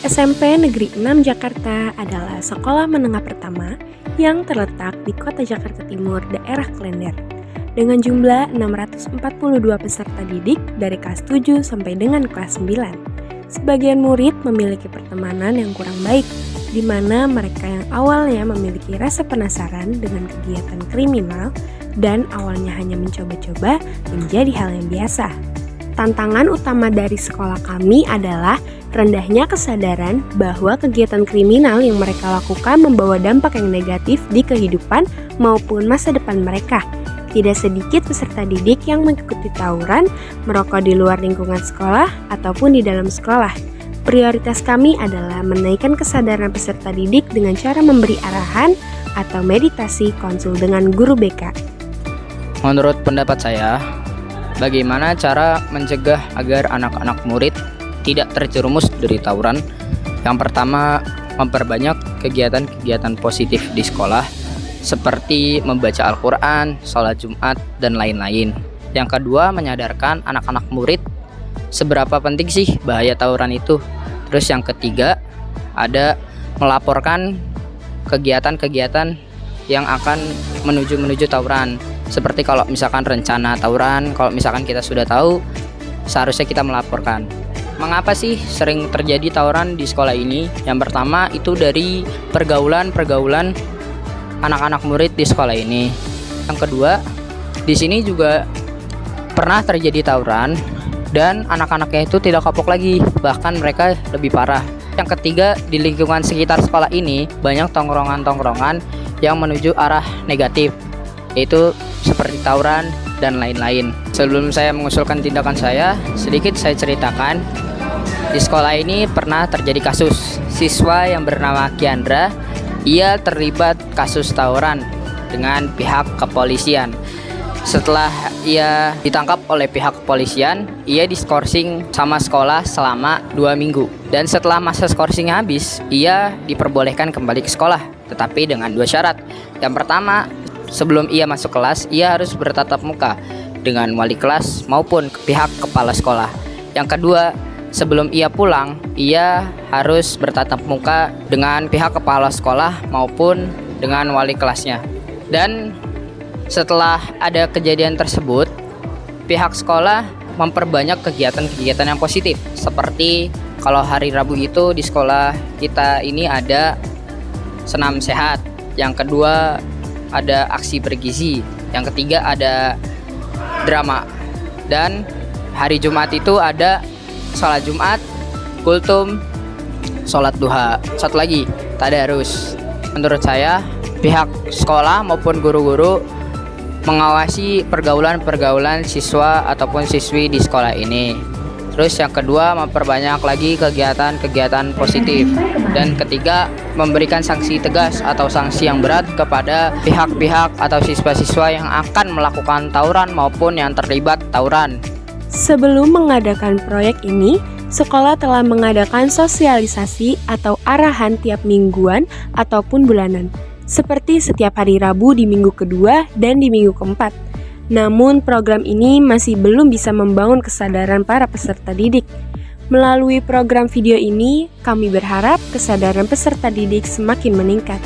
SMP Negeri 6 Jakarta adalah sekolah menengah pertama yang terletak di Kota Jakarta Timur, daerah Klender, dengan jumlah 642 peserta didik dari kelas 7 sampai dengan kelas 9. Sebagian murid memiliki pertemanan yang kurang baik, di mana mereka yang awalnya memiliki rasa penasaran dengan kegiatan kriminal dan awalnya hanya mencoba-coba menjadi hal yang biasa. Tantangan utama dari sekolah kami adalah rendahnya kesadaran bahwa kegiatan kriminal yang mereka lakukan membawa dampak yang negatif di kehidupan maupun masa depan mereka. Tidak sedikit peserta didik yang mengikuti tawuran, merokok di luar lingkungan sekolah ataupun di dalam sekolah. Prioritas kami adalah menaikkan kesadaran peserta didik dengan cara memberi arahan atau meditasi konsul dengan guru BK. Menurut pendapat saya, bagaimana cara mencegah agar anak-anak murid tidak terjerumus dari tawuran? Yang pertama, memperbanyak kegiatan-kegiatan positif di sekolah seperti membaca Al-Quran, sholat Jumat, dan lain-lain. Yang kedua, menyadarkan anak-anak murid seberapa penting sih bahaya tawuran itu. Terus yang ketiga, ada melaporkan kegiatan-kegiatan yang akan menuju tawuran. Seperti kalau misalkan rencana tawuran, kalau misalkan kita sudah tahu, seharusnya kita melaporkan. Mengapa sih sering terjadi tawuran di sekolah ini? Yang pertama itu dari pergaulan anak-anak murid di sekolah ini. Yang kedua, di sini juga pernah terjadi tawuran dan anak-anaknya itu tidak kapok lagi, bahkan mereka lebih parah. Yang ketiga, di lingkungan sekitar sekolah ini banyak tongkrongan-tongkrongan yang menuju arah negatif, yaitu seperti tawuran dan lain-lain. Sebelum saya mengusulkan tindakan saya, sedikit saya ceritakan. Di sekolah ini pernah terjadi kasus siswa yang bernama Kiandra. Ia terlibat kasus tawuran dengan pihak kepolisian. Setelah ia ditangkap oleh pihak kepolisian, ia diskorsing sama sekolah selama 2 minggu. Dan setelah masa skorsingnya habis, ia diperbolehkan kembali ke sekolah, tetapi dengan 2 syarat. Yang pertama, sebelum ia masuk kelas, ia harus bertatap muka dengan wali kelas maupun pihak kepala sekolah. Yang kedua, sebelum ia pulang, ia harus bertatap muka dengan pihak kepala sekolah maupun dengan wali kelasnya. Dan setelah ada kejadian tersebut, pihak sekolah memperbanyak kegiatan-kegiatan yang positif. Seperti kalau hari Rabu itu di sekolah kita ini ada senam sehat. Yang kedua ada aksi bergizi. Yang ketiga ada drama. Dan hari Jumat itu ada sholat Jumat, kultum, sholat duha. Satu lagi, tadarus. Menurut saya, pihak sekolah maupun guru-guru mengawasi pergaulan siswa ataupun siswi di sekolah ini. Terus yang kedua, memperbanyak lagi kegiatan-kegiatan positif. Dan ketiga, memberikan sanksi tegas atau sanksi yang berat kepada pihak-pihak atau siswa-siswa yang akan melakukan tawuran maupun yang terlibat tawuran. Sebelum mengadakan proyek ini, sekolah telah mengadakan sosialisasi atau arahan tiap mingguan ataupun bulanan, seperti setiap hari Rabu di minggu kedua dan di minggu keempat. Namun program ini masih belum bisa membangun kesadaran para peserta didik. Melalui program video ini, kami berharap kesadaran peserta didik semakin meningkat.